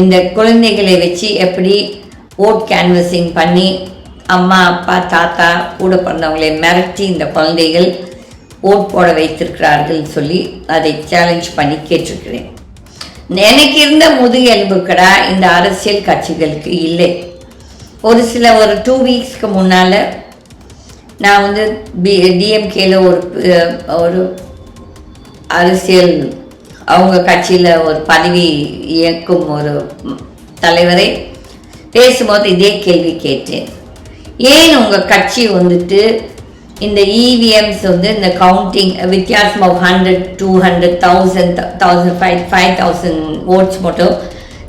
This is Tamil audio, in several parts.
இந்த குழந்தைகளை வச்சு எப்படி ஓட் கேன்வசிங் பண்ணி அம்மா அப்பா தாத்தா கூட பிறந்தவங்களை மிரட்டி இந்த குழந்தைகள் ஓட் போட வைத்திருக்கிறார்கள் சொல்லி அதை சேலஞ்ச் பண்ணி கேட்டிருக்கிறேன். எனக்கு இருந்த முதுகெலும்புக்கடா இந்த அரசியல் கட்சிகளுக்கு இல்லை. ஒரு 2 வீக்ஸ்க்கு முன்னால் நான் வந்து டிஎம்கேல ஒரு அரசியல் அவங்க கட்சியில் ஒரு பதவி இயக்கும் ஒரு தலைவரை பேசும்போது இதே கேள்வி கேட்டேன். ஏன் உங்கள் கட்சி வந்துட்டு இந்த இவிஎம்ஸ் வந்து இந்த கவுண்டிங் வித்தியாசம் 100, 200, 1000, 5000 ஓட்ஸ் மட்டும்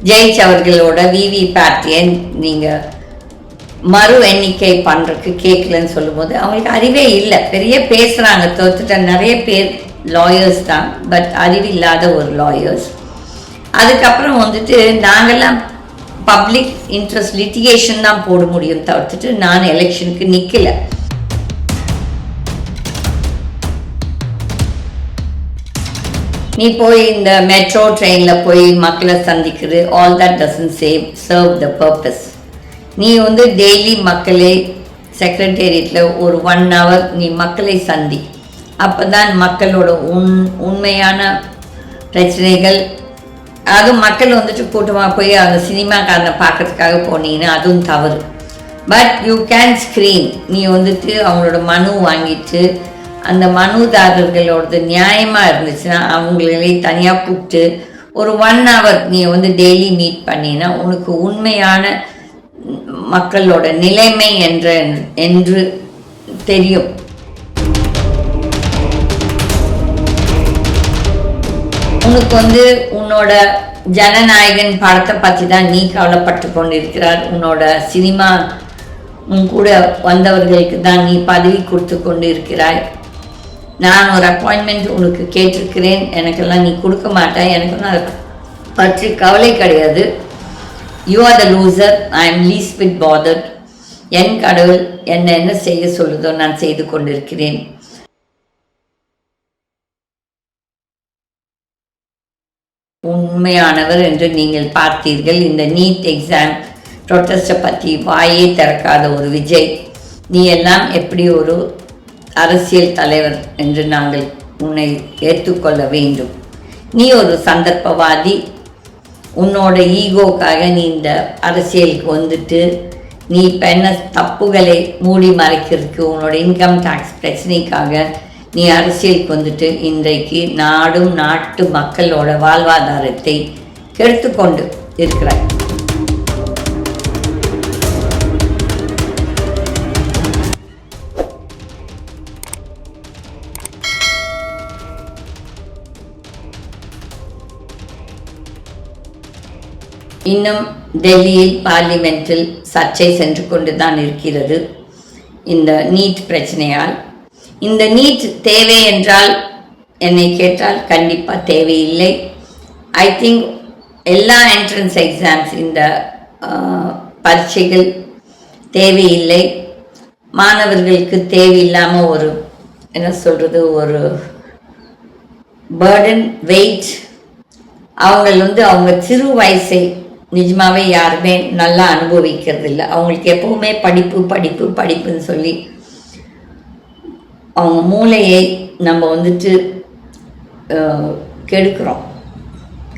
ஜெயிச்சவர்களோட விவிபேட்டை நீங்கள் மறு எண்ணிக்கை பண்ணுறதுக்கு கேட்கலன்னு சொல்லும்போது அவங்களுக்கு அறிவே இல்லை. பெரிய பேசுகிறாங்க, தோத்துட்ட நிறைய பேர் லாயர்ஸ் தான், பட் அறிவு இல்லாத ஒரு லாயர்ஸ். அதுக்கப்புறம் வந்துட்டு நாங்கள்லாம் பப்ளிக் இன்ட்ரெஸ்ட் லிட்டிகேஷன் தான் போட முடியும் தவிர்த்துட்டு நான் எலெக்ஷனுக்கு நிற்கலை. நீ போய் இந்த மெட்ரோ ட்ரெயினில் போய் மக்களை சந்திக்கிறது, all that doesn't serve the purpose. நீ வந்து டெய்லி மக்களை செக்ரட்டேரியட்டில் ஒரு 1 hour நீ மக்களை சந்தி. அப்போ தான் மக்களோட உண்மையான பிரச்சனைகள், அதுவும் மக்கள் வந்துட்டு கூட்டமாக போய் அந்த சினிமாக்காரனை பார்க்கறதுக்காக போனீங்கன்னா அதுவும் தவறு. But you can screen. நீ வந்துட்டு அவங்களோட மனு வாங்கிட்டு அந்த மனுதாரர்களோடது நியாயமாக இருந்துச்சுன்னா அவங்களே தனியாக கூப்பிட்டு ஒரு 1 hour நீ வந்து டெய்லி மீட் பண்ணினா உனக்கு உண்மையான மக்களோட நிலைமை என்று தெரியும். உனக்கு வந்து உன்னோட ஜனநாயகன் படத்தை பற்றி தான் நீ கவலைப்பட்டு கொண்டிருக்கிறார். உன்னோட சினிமா கூட வந்தவர்களுக்கு தான் நீ பதவி கொடுத்து கொண்டு இருக்கிறாய். நான் ஒரு அப்பாயின்மெண்ட் உனக்கு கேட்டிருக்கிறேன், எனக்கெல்லாம் நீ கொடுக்க மாட்டேன். எனக்கெல்லாம் அதை பற்றி கவலை கிடையாது. You are the loser, I am least with bothered. என் கடவுள் என்ன செய்ய சொல்லுதோ நான் செய்து கொண்டிருக்கிறேன். உண்மையானவர் என்று நீங்கள் பார்த்தீர்கள். இந்த நீட் எக்ஸாம் ப்ரொட்டஸ்ட்டை பற்றி வாயே திறக்காத ஒரு விஜய், நீ எல்லாம் எப்படி ஒரு அரசியல் தலைவர் என்று நாங்கள் உன்னை ஏற்றுக்கொள்ள வேண்டும். நீ ஒரு சந்தர்ப்பவாதி. உன்னோட ஈகோக்காக நீ இந்த அரசியலுக்கு வந்துட்டு நீ இப்போ என்ன தப்புகளை மூடி மறைக்கிறதுக்கு உன்னோட இன்கம் டேக்ஸ் பிரச்சனைக்காக நீ அரசியலுக்கு வந்துட்டு இன்றைக்கு நாடும் நாட்டு மக்களோட வாழ்வாதாரத்தை கெடுத்து கொண்டு இருக்கிறாய். இன்னும் டெல்லியில் பார்லிமெண்டில் சர்ச்சை சென்று கொண்டு தான் இருக்கிறது இந்த நீட் பிரச்சனையால். இந்த நீட் தேவை என்றால் என்னை கேட்டால் கண்டிப்பாக தேவையில்லை. ஐ திங்க் எல்லா என்ட்ரன்ஸ் எக்ஸாம்ஸ் இந்த பரீட்சைகள் தேவையில்லை. மாணவர்களுக்கு தேவையில்லாமல் ஒரு என்ன சொல்கிறது ஒரு பேர்டன் வெயிட். அவங்க சிறு வயசை நிஜமாகவே யாருமே நல்லா அனுபவிக்கிறது இல்லை. அவங்களுக்கு எப்பவுமே படிப்புன்னு சொல்லி அவங்க மூளையை நம்ம வந்துட்டு கெடுக்கிறோம்.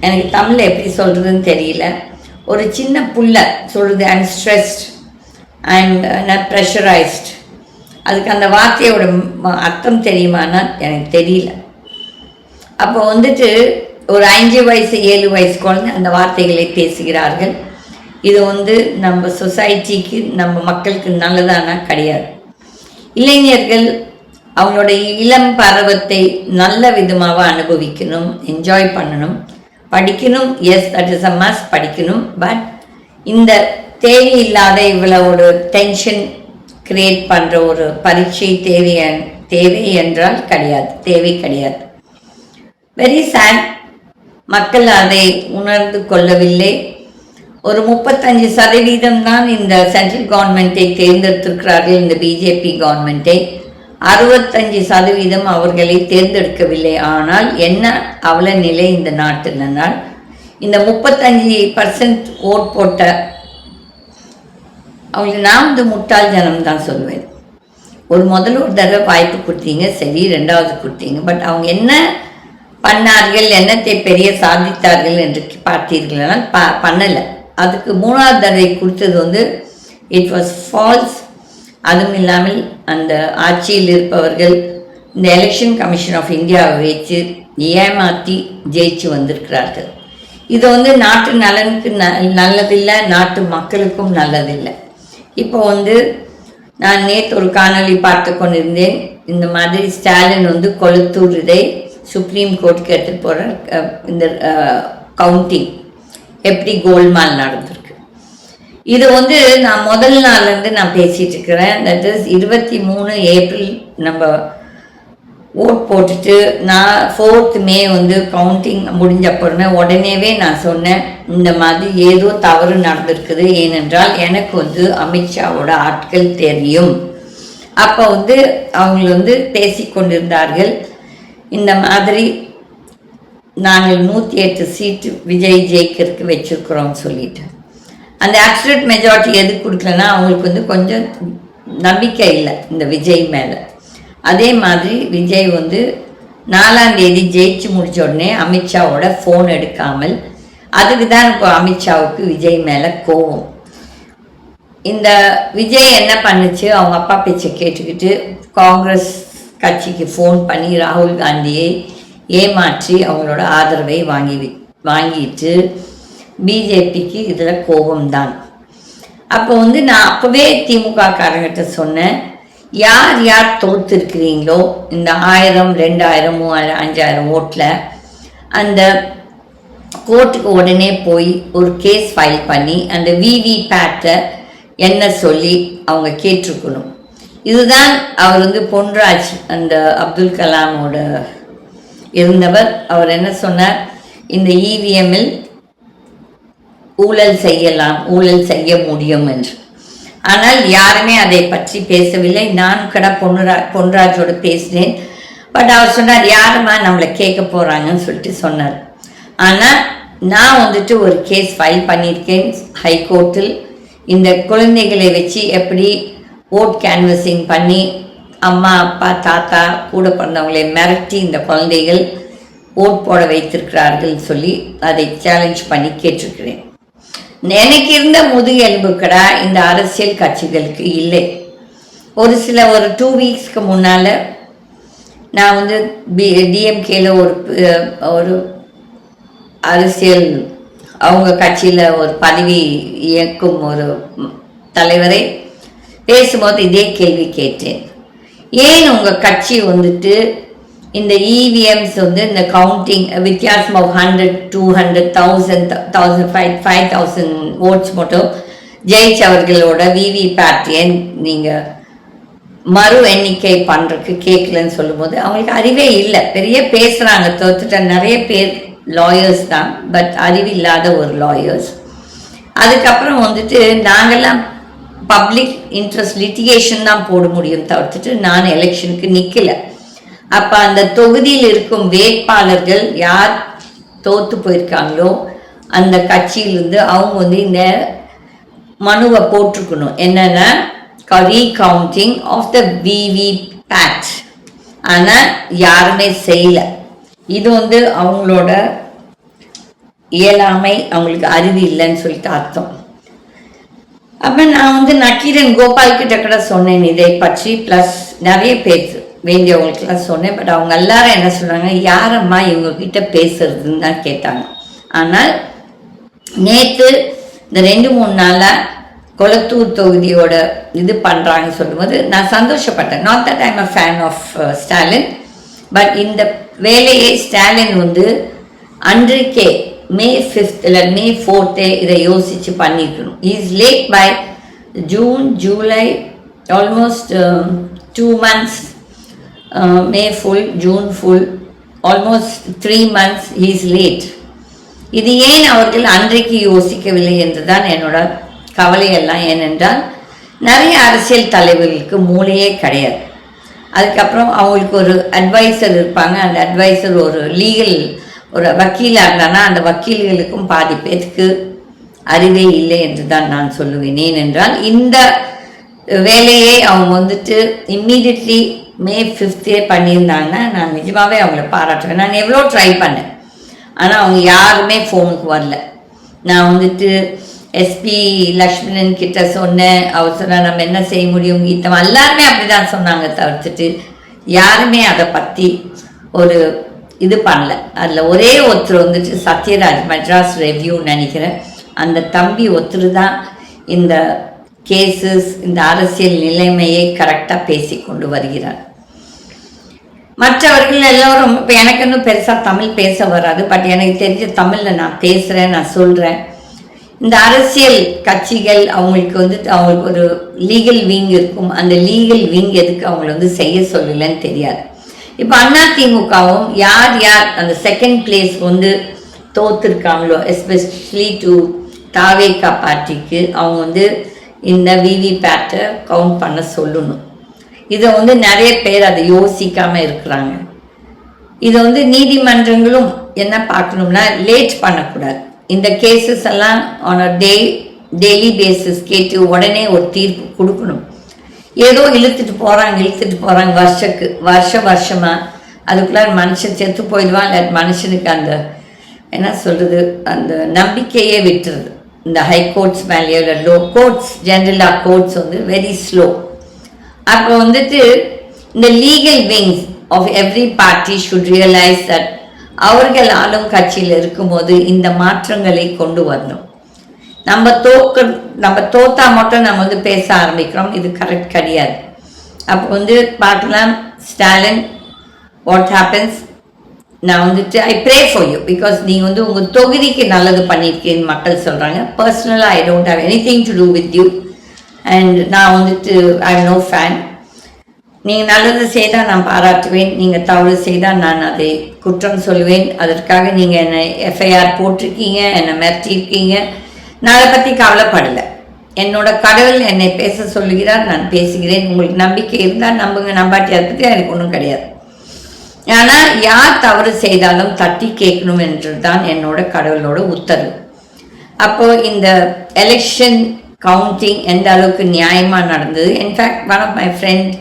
எனக்கு தமிழில் எப்படி சொல்கிறதுன்னு தெரியல. ஒரு சின்ன புள்ள சொல்கிறது I am stressed, I am pressurised. அதுக்கு அந்த வார்த்தையோட அர்த்தம் தெரியுமானா எனக்கு தெரியல. அப்போ வந்துட்டு ஒரு 5 வயசு 7 வயசு குழந்தை அந்த வார்த்தைகளை பேசுகிறார்கள். இது நம்ம சொசைட்டிக்கு நம்ம மக்களுக்கு நல்லதானா கிடையாது. இளைஞர்கள் அவங்களோட இளம் பருவத்தை நல்ல விதமாக அனுபவிக்கணும், என்ஜாய் பண்ணணும், படிக்கணும். Yes, that is a must, படிக்கணும். பட் இந்த தேவையில்லாத இவ்வளோ ஒரு டென்ஷன் கிரியேட் பண்ணுற ஒரு பரீட்சை தேவை என்றால் தேவை கிடையாது. Very sad. மக்கள் அதை உணர்ந்து கொள்ளவில்லை. ஒரு 35% தான் இந்த சென்ட்ரல் கவர்மெண்ட்டை தேர்ந்தெடுத்திருக்கிறார்கள். இந்த பிஜேபி கவர்மெண்ட்டை 65% அவர்களை தேர்ந்தெடுக்கவில்லை. ஆனால் என்ன அவல நிலை இந்த நாட்டில்னால் இந்த 35% ஓட் போட்ட அவங்களுக்கு நான் வந்து முட்டாள் ஜனம் தான் சொல்லுவேன். முதல்ல ஒரு தடவை வாய்ப்பு கொடுத்தீங்க, சரி, ரெண்டாவது கொடுத்தீங்க, பட் அவங்க என்ன பண்ணார்கள், என்னத்தை பெரிய சாதித்தார்கள் என்று பார்த்தீர்கள்னா பண்ணலை. அதுக்கு மூணாவது தடவை கொடுத்தது வந்து இட் வாஸ் ஃபால்ஸ். அதுவும் இல்லாமல் அந்த ஆட்சியில் இருப்பவர்கள் இந்த எலெக்ஷன் கமிஷன் ஆஃப் இந்தியாவை வச்சு ஏமாற்றி ஜெயிச்சு வந்திருக்கிறார்கள். இது வந்து நாட்டு நலனுக்கு நல்லதில்லை, நாட்டு மக்களுக்கும் நல்லதில்லை. இப்போ வந்து நான் நேற்று ஒரு காணொலி பார்த்து கொண்டிருந்தேன். இந்த மாதிரி ஸ்டாலின் வந்து கொளத்தூர் இதை சுப்ரீம் கோர்ட்டுக்கு எடுத்துகிட்டு போகிற இந்த கவுண்டிங் எப்படி கோல்மால் நடந்திருக்கு. இது வந்து நான் முதல் நாள்லேருந்து நான் பேசிகிட்டு இருக்கிறேன். தட் இஸ் 23 ஏப்ரல் நம்ம ஓட் போட்டுட்டு நான் 4th மே வந்து கவுண்டிங் முடிஞ்சப்போமே உடனேவே நான் சொன்னேன், இந்த மாதிரி ஏதோ தவறு நடந்திருக்குது. ஏனென்றால் எனக்கு வந்து அமித்ஷாவோட ஆட்கள் தெரியும். அப்போ வந்து அவங்க வந்து பேசி கொண்டிருந்தார்கள், இந்த மாதிரி நாங்கள் 108 சீட்டு விஜய் ஜெயிக்கிறதுக்கு வச்சுருக்குறோம்னு சொல்லிட்டு. அந்த ஆப்சல்யூட் மெஜாரிட்டி எது கொடுக்கலன்னா அவங்களுக்கு வந்து கொஞ்சம் நம்பிக்கை இல்லை இந்த விஜய் மேலே. அதே மாதிரி விஜய் வந்து 4ஆம் தேதி ஜெயிச்சு முடிச்ச உடனே அமித்ஷாவோட ஃபோன் எடுக்காமல், அதுக்கு தான் இப்போ அமித்ஷாவுக்கு விஜய் மேலே கோவம். இந்த விஜய் என்ன பண்ணுச்சு, அவங்க அப்பா பேச்சை கேட்டுக்கிட்டு காங்கிரஸ் கட்சிக்கு ஃபோன் பண்ணி ராகுல் காந்தியை ஏமாற்றி அவங்களோட ஆதரவை வாங்கிட்டு பிஜேபிக்கு இதில் கோபம்தான். அப்போ வந்து நான் அப்போவே திமுக காரங்கிட்ட சொன்னேன், யார் யார் தோற்றுருக்கிறீங்களோ இந்த 1000, 2000, 3000, 5000 ஓட்டில் அந்த கோர்ட்டுக்கு உடனே போய் ஒரு கேஸ் ஃபைல் பண்ணி அந்த விவிபேட்டை என்ன சொல்லி அவங்க கேட்டிருக்கணும். இதுதான் அவர் வந்து பொன்ராஜ், அந்த அப்துல் கலாமோட இருந்தவர், அவர் என்ன சொன்னார், இந்த இவிஎம்மில் ஊழல் செய்யலாம், ஊழல் செய்ய முடியும் என்று. ஆனால் யாருமே அதை பற்றி பேசவில்லை. நான் கூட பொன்ராஜோடு பேசினேன். பட் அவர் சொன்னார், யாருமா நம்மளை கேட்க போகிறாங்கன்னு சொல்லிட்டு சொன்னார். ஆனால் நான் வந்துட்டு ஒரு கேஸ் ஃபைல் பண்ணியிருக்கேன் ஹைகோர்ட்டில். இந்த குழந்தைகளை வச்சு எப்படி ஓட் கேன்வசிங் பண்ணி அம்மா அப்பா தாத்தா கூட பிறந்தவங்களை மிரட்டி இந்த குழந்தைகள் ஓட் போட வைத்திருக்கிறார்கள் சொல்லி அதை சேலஞ்ச் பண்ணி கேட்டிருக்கிறேன். எனக்கு இருந்த முதுகெலும்பு கடை இந்த அரசியல் கட்சிகளுக்கு இல்லை. ஒரு 2 வீக்ஸ்க்கு முன்னால் நான் வந்து டிஎம்கேல ஒரு அரசியல் அவங்க கட்சியில் ஒரு பதவி இயக்கும் ஒரு தலைவரை பேசும்போது இதே கேள்வி கேட்டேன். ஏன் உங்கள் கட்சி வந்துட்டு இந்த இவிஎம்ஸ் வந்து இந்த கவுண்டிங் வித்தியாசம் ஆஃப் 100, 200, 1000, 5000 ஓட்ஸ் மட்டும் ஜெயிச்சவர்களோட விவிபேட்டை நீங்கள் மறு எண்ணிக்கை பண்ணுறதுக்கு கேட்கலன்னு சொல்லும்போது அவங்களுக்கு அறிவே இல்லை. பெரிய பேசுகிறாங்க, தோத்துட்ட நிறைய பேர் லாயர்ஸ் தான், பட் அறிவில்லாத ஒரு லாயர்ஸ். அதுக்கப்புறம் வந்துட்டு நாங்கள்லாம் பப்ளிக் இன்ட்ரெஸ்ட் லிட்டிகேஷன் தான் போட முடியும் தவிர்த்துட்டு நான் எலெக்ஷனுக்கு நிற்கலை. அப்போ அந்த தொகுதியில் இருக்கும் வேட்பாளர்கள் யார் தோற்று போயிருக்காங்களோ அந்த கட்சியிலிருந்து அவங்க வந்து இந்த மனுவை போட்டிருக்கணும், என்னென்னா ரீகவுண்டிங் ஆஃப் த விவிபேட். ஆனால் யாருமே செய்யலை. இது வந்து அவங்களோட இயலாமை, அவங்களுக்கு அறிவு இல்லைன்னு சொல்லிட்டு அர்த்தம். அப்போ நான் வந்து நக்கீரன் கோபால் கிட்ட கூட சொன்னேன் இதை பற்றி, ப்ளஸ் நிறைய பேர் வேண்டியவங்களுக்கெல்லாம் சொன்னேன். பட் அவங்க எல்லாரும் என்ன சொன்னாங்க, யாரம்மா இவங்கக்கிட்ட பேசுறதுன்னு தான் கேட்டாங்க. ஆனால் நேற்று இந்த 2-3 நாளாக கொளத்தூர் தொகுதியோட இது பண்ணுறாங்கன்னு சொல்லும்போது நான் சந்தோஷப்பட்டேன். Not that I'm a fan of Stalin, but இந்த வேலையை ஸ்டாலின் வந்து அன்றைக்கே May 5th இல்லை May 4th இதை யோசித்து பண்ணியிருக்கணும். Is late by June, July, almost 2 months. May full, June full, almost 3 months he is late. இது ஏன் அவர்கள் அன்றைக்கு யோசிக்கவில்லை என்றுதான் என்னோட கவலையெல்லாம். ஏனென்றால் நிறைய அரசியல் தலைவர்களுக்கு மூளையே கிடையாது. அதுக்கப்புறம் அவங்களுக்கு ஒரு அட்வைசர் இருப்பாங்க, அந்த அட்வைசர் ஒரு லீகல் ஒரு வக்கீலாக இருந்தானா அந்த வக்கீல்களுக்கும் பாதி பேருக்கு அறிவே இல்லை என்று தான் நான் சொல்லுவேன். ஏனென்றால் இந்த வேலையை அவங்க வந்துட்டு இம்மீடியட்லி May 5th பண்ணியிருந்தாங்கன்னா நான் நிஜமாகவே அவங்கள பாராட்டுவேன். நான் எவ்வளோ ட்ரை பண்ணேன், ஆனால் அவங்க யாருமே ஃபோனுக்கு வரல. நான் வந்துட்டு எஸ்பி லக்ஷ்மணன் கிட்ட சொன்னேன். அவர் சொன்னால் நம்ம என்ன செய்ய முடியும், கீதம் எல்லாருமே அப்படி தான் சொன்னாங்க தவிர்த்துட்டு யாருமே அதை பற்றி ஒரு இது பண்ணல. அதில் ஒரே ஒருத்தர் வந்துட்டு சத்யராஜ், மெட்ராஸ் ரெவ்யூ நினைக்கிறேன், அந்த தம்பி ஒருத்தர் தான் இந்த கேசஸ் இந்த அரசியல் நிலைமையை கரெக்டாக பேசி கொண்டு வருகிறார். மற்றவர்கள் எல்லோரும் இப்போ எனக்கு இன்னும் பெருசாக தமிழ் பேச வராது, பட் எனக்கு தெரிஞ்ச தமிழில் நான் பேசுகிறேன், நான் சொல்கிறேன். இந்த அரசியல் கட்சிகள் அவங்களுக்கு வந்துட்டு அவங்களுக்கு ஒரு லீகல் விங் இருக்கும். அந்த லீகல் விங் எதுக்கு அவங்கள வந்து செய்ய சொல்லலைன்னு தெரியாது. இப்போ அதிமுகவும் யார் யார் அந்த செகண்ட் பிளேஸ் வந்து தோத்துருக்காங்களோ, எஸ்பெஷலி டு தாவேகா பார்ட்டிக்கு, அவங்க வந்து இந்த விவிபேட்டை கவுண்ட் பண்ண சொல்லணும். இதை வந்து நிறைய பேர் அதை யோசிக்காமல் இருக்கிறாங்க. இதை வந்து நீதிமன்றங்களும் என்ன பார்க்கணும்னா லேட் பண்ணக்கூடாது. இந்த கேசஸ் எல்லாம் ஆன் அ டெய்லி பேசிஸ் கேட்டு உடனே ஒரு தீர்ப்பு கொடுக்கணும். ஏதோ இழுத்துட்டு போகிறாங்க வருஷமாக. அதுக்குள்ள மனுஷன் செத்து போயிடுவான். இல்லை மனுஷனுக்கு அந்த என்ன சொல்கிறது, அந்த நம்பிக்கையே விட்டுருது. இந்த ஹை கோர்ட்ஸ் மேலேயோ இல்லை லோ கோர்ட்ஸ், ஜென்ரலாக கோர்ட்ஸ் வந்து வெரி ஸ்லோ. அப்போ வந்துட்டு இந்த legal wings of every party should realise that அவர்கள் ஆளும் கட்சியில் இருக்கும்போது இந்த மாற்றங்களை கொண்டு வரணும். நம்ம தோத்தா மட்டும் நம்ம வந்து பேச ஆரம்பிக்கிறோம், இது கரெக்ட் கிடையாது. அப்போ வந்து பார்க்கலாம் ஸ்டாலின், வாட் ஹேப்பன்ஸ். நான் வந்துட்டு I pray for you, because நீங்கள் வந்து உங்கள் தொகுதிக்கு நல்லது பண்ணியிருக்கீங்கன்னு மக்கள் சொல்கிறாங்க. பர்சனலாக I don't have anything to do with you and நான் வந்துட்டு ஐ எம் நோ ஃபேன். நீங்கள் நல்லது செய்தால் நான் பாராட்டுவேன், நீங்கள் தவறு செய்தால் நான் அதை குற்றம் சொல்லுவேன். அதற்காக நீங்கள் என்னை எஃப்ஐஆர் போட்டிருக்கீங்க, என்னை மிரட்டியிருக்கீங்க. நான் அதை பற்றி கவலைப்படலை. என்னோட கடவுள் என்னை பேச சொல்லுகிறார், நான் பேசுகிறேன். உங்களுக்கு நம்பிக்கை இருந்தால் நம்புங்க, நம்பாட்டி அதை பற்றி எனக்கு ஒன்றும் கிடையாது. ஆனால் யார் தவறு செய்தாலும் தட்டி கேட்கணும் என்றது தான் என்னோட கடவுளோட உத்தரவு. அப்போது இந்த எலெக்ஷன் கவுண்டிங் எந்த அளவுக்கு நியாயமாக நடந்தது. In fact one of my friend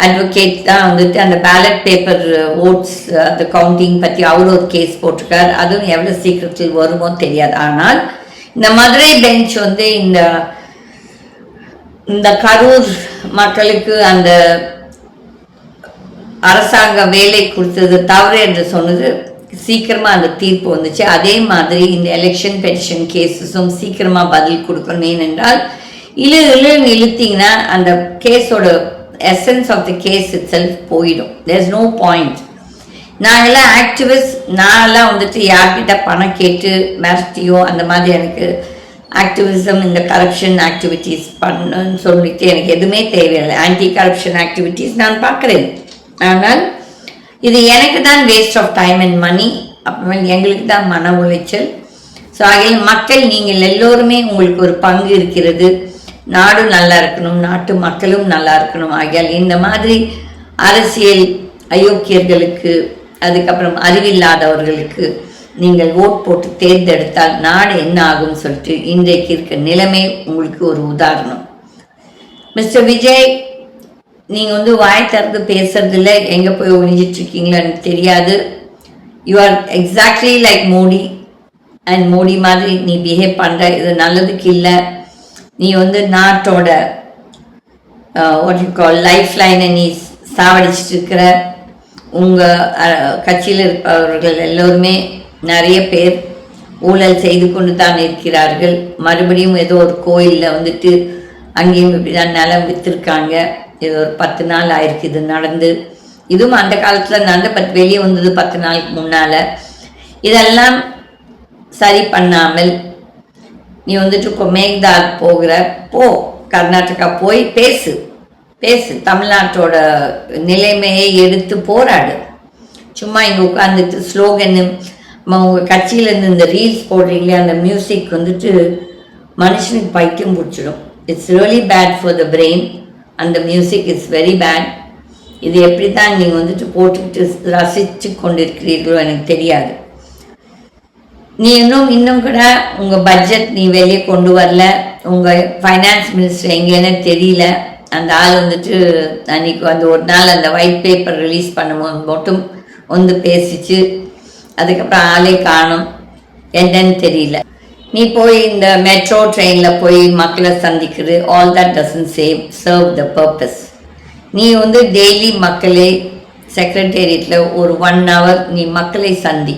advocate தான் வந்துட்டு அந்த பேலட் பேப்பர் ஓட்ஸ் அந்த கவுண்டிங் பற்றி அவர் ஒரு கேஸ் போட்டிருக்கார். அதுவும் எவ்வளோ சீக்கிரத்தில் வருமோ தெரியாது. ஆனால் இந்த மதுரை பெஞ்ச் வந்து இந்த கரூர் மக்களுக்கு அந்த அரசாங்க வேலை கொடுத்தது தவறு என்று சொன்னது சீக்கிரமாக அந்த தீர்ப்பு வந்துச்சு. அதே மாதிரி இந்த எலெக்ஷன் பெட்டிஷன் கேஸஸும் சீக்கிரமாக பதில் கொடுக்கணும். ஏனென்றால் இழுத்தீங்கன்னா அந்த கேஸோட essence of the case itself போயிடும். There is no point. நாங்கள்லாம் ஆக்டிவிஸ்ட், நான்லாம் வந்துட்டு யார்கிட்ட பணம் கேட்டு மிரட்டியோ அந்த மாதிரி எனக்கு ஆக்டிவிசம் இந்த கரப்ஷன் ஆக்டிவிட்டீஸ் பண்ணுன்னு சொல்லிட்டு எனக்கு எதுவுமே தேவையில்லை. ஆன்டி கரப்ஷன் ஆக்டிவிட்டீஸ் நான் பார்க்குறேன். ஆனால் இது எனக்கு தான் waste of time and money. அப்புறமே எங்களுக்கு தான் மன உளைச்சல். ஸோ ஆகிய மக்கள் நீங்கள் எல்லோருமே உங்களுக்கு ஒரு பங்கு இருக்கிறது. நாடும் நல்லா இருக்கணும், நாட்டு மக்களும் நல்லா இருக்கணும். ஆகியால் இந்த மாதிரி அரசியல் அயோக்கியர்களுக்கு, அதுக்கப்புறம் அறிவில்லாதவர்களுக்கு நீங்கள் ஓட் போட்டு தேர்ந்தெடுத்தால் நாடு என்ன ஆகும்னு சொல்லிட்டு இன்றைக்கு இருக்க நிலைமை உங்களுக்கு ஒரு உதாரணம். மிஸ்டர் விஜய், நீங்கள் வந்து வாய் திறந்து பேசுறதில்ல, எங்கே போய் ஒழிஞ்சிட்ருக்கீங்களோ எனக்கு தெரியாது. You are exactly like Modi. And Modi மாதிரி நீ பிஹேவ் பண்ணுற, இது நல்லதுக்கு இல்லை. நீ வந்து நாட்டோட வாட் யூ கால் லைஃப் லைனை நீ சாவடிச்சிட்டு இருக்கிற. உங்கள் கட்சியில் இருப்பவர்கள் எல்லோருமே நிறைய பேர் ஊழல் செய்து கொண்டு தான் இருக்கிறார்கள். மறுபடியும் ஏதோ ஒரு கோயிலில் வந்துட்டு அங்கேயும் இப்படி தான் நிலம் விற்றுருக்காங்க. இது ஒரு 10 நாள் ஆயிருக்கு இது நடந்து. இதுவும் அந்த காலத்தில் நடந்த வெளியே வந்தது 10 நாளுக்கு முன்னால். இதெல்லாம் சரி பண்ணாமல் நீ வந்துட்டு இப்போ மேக்தால் போகிற, கர்நாடகா போய் பேசு. தமிழ்நாட்டோட நிலைமையை எடுத்து போராடு. சும்மா இங்கே உட்காந்துட்டு ஸ்லோகன்னு உங்கள் கட்சியிலேருந்து இந்த ரீல்ஸ் போடுறீங்களே, அந்த மியூசிக் வந்துட்டு மனுஷனுக்கு பைத்தியம் பிடிச்சிடும். It's really bad for the brain. அந்த மியூசிக் இட்ஸ் வெரி பேட். இது எப்படி தான் நீங்கள் வந்துட்டு போட்டுக்கிட்டு ரசித்து கொண்டிருக்கிறீர்களோ எனக்கு தெரியாது. நீ இன்னும் கூட உங்கள் பட்ஜெட் நீ வெளியே கொண்டு வரல, உங்கள் ஃபைனான்ஸ் மினிஸ்டர் எங்கேன்னு தெரியல. அந்த ஆள் வந்துட்டு அன்றைக்கி வந்து ஒரு நாள் அந்த ஒயிட் பேப்பர் ரிலீஸ் பண்ணும்போது மட்டும் வந்து பேசிச்சு, அதுக்கப்புறம் ஆளே காணும், என்னன்னு தெரியல. நீ போய் இந்த மெட்ரோ ட்ரெயினில் போய் மக்களை சந்திக்கிறது, all that doesn't serve the purpose. நீ வந்து டெய்லி மக்களை செக்ரட்டேரியட்டில் ஒரு 1 hour நீ மக்களை சந்தி.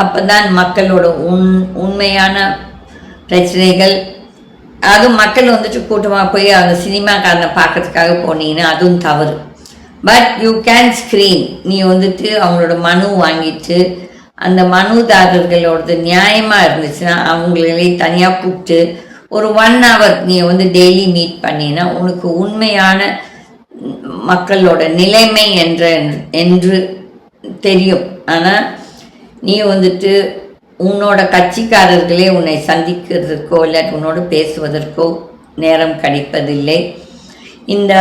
அப்போ தான் மக்களோட உண்மையான பிரச்சனைகள், அதுவும் மக்கள் வந்துட்டு கூட்டமாக போய் அந்த சினிமாக்காரனை பார்க்கறதுக்காக போனீங்கன்னா அதுவும் தவறு. But you can screen. நீ வந்துட்டு அவங்களோட மனு வாங்கிட்டு அந்த மனுதாரர்களோடது நியாயமாக இருந்துச்சுன்னா அவங்களே தனியாக கூப்பிட்டு ஒரு 1 hour நீ வந்து டெய்லி மீட் பண்ணினா உனக்கு உண்மையான மக்களோட நிலைமை என்று தெரியும். ஆனால் நீ வந்துட்டு உன்னோட கட்சிக்காரர்களே உன்னை சந்திக்கிறதுக்கோ இல்லாட்டி உன்னோடு பேசுவதற்கோ நேரம் கிடைப்பதில்லை. இந்த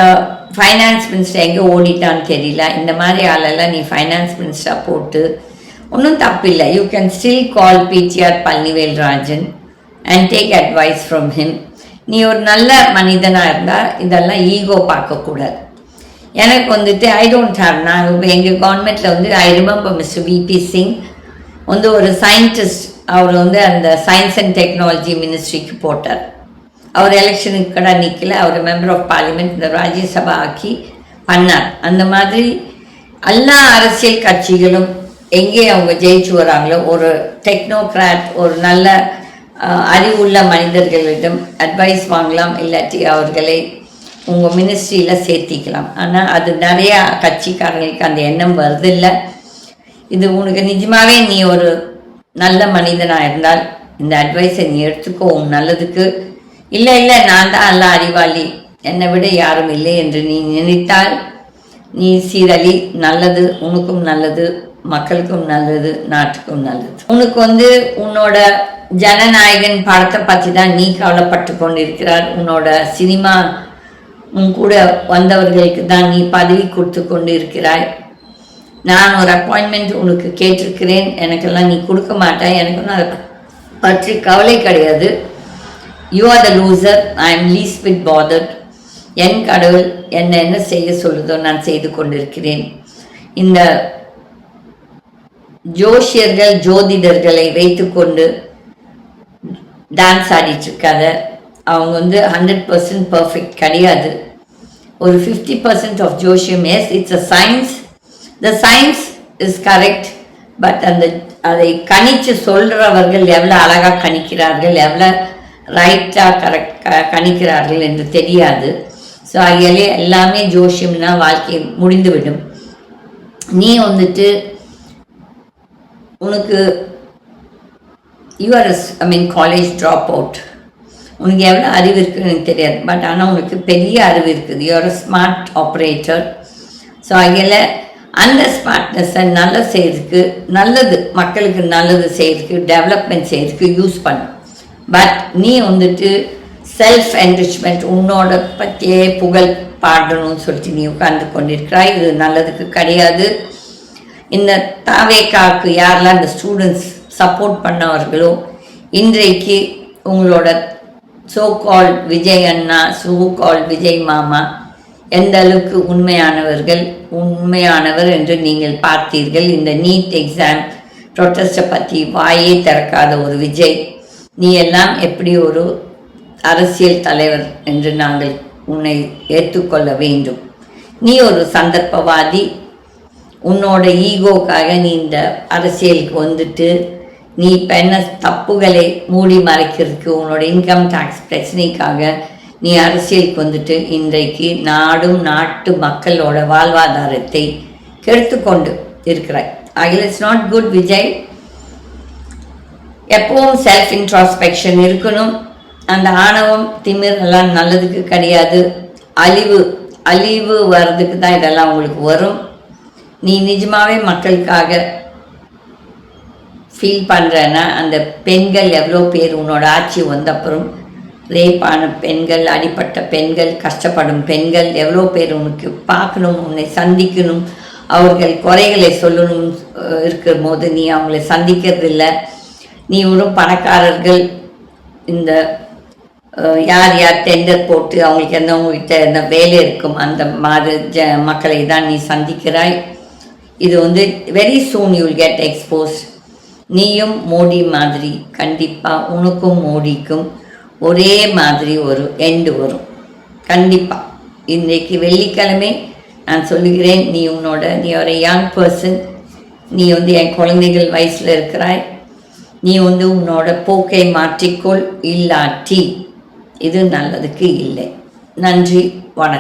ஃபைனான்ஸ் மினிஸ்டர் எங்கே ஓடிட்டான்னு தெரியல. இந்த மாதிரி ஆளெல்லாம் நீ ஃபைனான்ஸ் மினிஸ்டராக போட்டு ஒன்றும் தப்பில்லை. You can still call PTR Palanivelrajan and take advice from him. நீ ஒரு நல்ல மனிதனாக இருந்தால் இதெல்லாம் ஈகோ பார்க்கக்கூடாது. எனக்கு வந்துட்டு ஐ டோன்ட் ஹேவ், நான் எங்கள் கவர்மெண்ட்டில் வந்து I remember mister VP Singh வந்து ஒரு சயின்டிஸ்ட். அவர் வந்து அந்த சயின்ஸ் அண்ட் டெக்னாலஜி மினிஸ்ட்ரிக்கு போட்டார். அவர் எலெக்ஷனுக்கு கூட நிற்கல, அவர் மெம்பர் ஆஃப் பார்லிமெண்ட் இந்த ராஜ்யசபா ஆக்கி பண்ணார். அந்த மாதிரி எல்லா அரசியல் கட்சிகளும் எங்கே அவங்க ஜெயிச்சு வராங்களோ ஒரு டெக்னோக்ராட், ஒரு நல்ல அறிவுள்ள மனிதர்களிடம் அட்வைஸ் வாங்கலாம், இல்லாட்டி அவர்களை உங்கள் மினிஸ்ட்ரியில் சேர்த்திக்கலாம். ஆனால் அது நிறையா கட்சிக்காரங்களுக்கு அந்த எண்ணம் வருதில்லை. இது உனக்கு நிஜமாகவே நீ ஒரு நல்ல மனிதனாக இருந்தால் இந்த அட்வைஸை நீ எடுத்துக்கோ உன் நல்லதுக்கு. இல்லை நான் தான் நல்ல அறிவாளி, என்னை விட யாரும் இல்லை என்று நீ நினைத்தால் நீ சீரழி. நல்லது, உனக்கும் நல்லது, மக்களுக்கும் நல்லது, நாட்டுக்கும் நல்லது. உனக்கு வந்து உன்னோட ஜனநாயகன் படத்தை பற்றி தான் நீ கவலைப்பட்டு கொண்டிருக்கிறார். உன்னோட சினிமா கூட வந்தவர்களுக்கு தான் நீ பதவி கொடுத்து கொண்டு இருக்கிறாய். நான் ஒரு அப்பாயின்மெண்ட் உனக்கு கேட்டிருக்கிறேன், எனக்கெல்லாம் நீ கொடுக்க மாட்டேன். எனக்கு ஒன்றும் அதை பற்றி கவலை கிடையாது. You are the loser, I am least bit bothered. என் கடவுள் என்ன செய்ய சொல்லுதோ நான் செய்து கொண்டிருக்கிறேன். இந்த ஜோஷியர்கள் ஜோதிடர்களை வைத்துக்கொண்டு டான்ஸ் ஆடிட்டுருக்காத. அவங்க வந்து 100% பர்ஃபெக்ட் கிடையாது. ஒரு 50% ஆஃப் ஜோஷியம். Yes, it's a science. The science is correct. But அதை கணிச்சு சொல்கிறவர்கள் எவ்வளோ அழகாக கணிக்கிறார்கள், எவ்வளோ ரைட்டாக கணிக்கிறார்கள் என்று தெரியாது. ஸோ அதிலே எல்லாமே ஜோஷியம்னா வாழ்க்கை முடிந்துவிடும். நீ வந்துட்டு உனக்கு யூஆர் காலேஜ் ட்ராப் அவுட். உனக்கு எவ்வளோ அறிவு இருக்குன்னு எனக்கு தெரியாது, பட் ஆனால் உனக்கு பெரிய அறிவு இருக்குது. யூஆர் அ ஸ்மார்ட் ஆப்ரேட்டர். ஸோ அதில் அந்த ஸ்மார்ட்னஸை நல்லா செய்கிறதுக்கு, நல்லது மக்களுக்கு நல்லது செய்கிறதுக்கு, டெவலப்மெண்ட் செய்கிறதுக்கு யூஸ் பண்ணு. பட் நீ வந்துட்டு செல்ஃப் என்ரிச்மெண்ட், உன்னோட பற்றியே புகழ் பாடணும்னு சொல்லிட்டு நீ உட்கார்ந்து கொண்டிருக்கிறாய். இது நல்லதுக்கு கிடையாது. இந்த தாவேக்காவுக்கு யாரெல்லாம் இந்த ஸ்டூடெண்ட்ஸ் சப்போர்ட் பண்ணவர்களோ இன்றைக்கு உங்களோட சோ கால்ட் விஜய் அண்ணா, சோ கால்ட் விஜய் மாமா எந்த அளவுக்கு உண்மையானவர் என்று நீங்கள் பார்த்தீர்கள். இந்த நீட் எக்ஸாம் ப்ரொட்டஸ்ட்டை பற்றி வாயே திறக்காத ஒரு விஜய், நீ எல்லாம் எப்படி ஒரு அரசியல் தலைவர் என்று நாங்கள் உன்னை ஏற்றுக்கொள்ள வேண்டும். நீ ஒரு சந்தர்ப்பவாதி. உன்னோட ஈகோக்காக நீ இந்த அரசியலுக்கு வந்துட்டு நீ இப்போ என்ன தப்புகளை மூடி மறைக்கிறதுக்கு, உன்னோட இன்கம் டேக்ஸ் பிரச்சனைக்காக நீ அரசியலுக்கு வந்துட்டு இன்றைக்கு நாடும் நாட்டு மக்களோட வாழ்வாதாரத்தை கெடுத்து கொண்டு இருக்கிறாய். அதில் இட்ஸ் நாட் குட் விஜய். எப்பவும் செல்ஃப் இன்ட்ராஸ்பெக்ஷன் இருக்கணும். அந்த ஆணவம் திமிர் எல்லாம் நல்லதுக்கு கிடையாது. அழிவு வர்றதுக்கு தான் இதெல்லாம் உங்களுக்கு வரும். நீ நிஜமாகவே மக்களுக்காக ஃபீல் பண்ணுறேன்னா அந்த பெண்கள் எவ்வளோ பேர் உன்னோட ஆட்சி வந்தப்புறம் ரேப்பான பெண்கள், அடிப்பட்ட பெண்கள், கஷ்டப்படும் பெண்கள் எவ்வளோ பேர் உனக்கு பார்க்கணும், உன்னை சந்திக்கணும், அவர்கள் குறைகளை சொல்லணும் இருக்கிற போது நீ அவங்களை சந்திக்கிறதில்ல. நீ ஒரு பணக்காரர்கள் இந்த யார் யார் டெண்டர் போட்டு அவங்களுக்கு உங்ககிட்ட என்ன வேலை இருக்கும் அந்த மாதிரி மக்களை தான் நீ சந்திக்கிறாய். இது very soon you will get expose. நீயும் மோடி மாதிரி கண்டிப்பாக உனக்கும் மோடிக்கும் ஒரே மாதிரி ஒரு எண்டு வரும் கண்டிப்பாக. இன்றைக்கு வெள்ளிக்கிழமை நான் சொல்லுகிறேன், நீ ஒரு யங் பர்சன், நீ என் குழந்தைகள் வயசில் இருக்கிறாய். நீ உன்னோட போக்கை மாற்றிக்கொள், இல்லாட்டி இது நல்லதுக்கு இல்லை. நன்றி, வணக்கம்.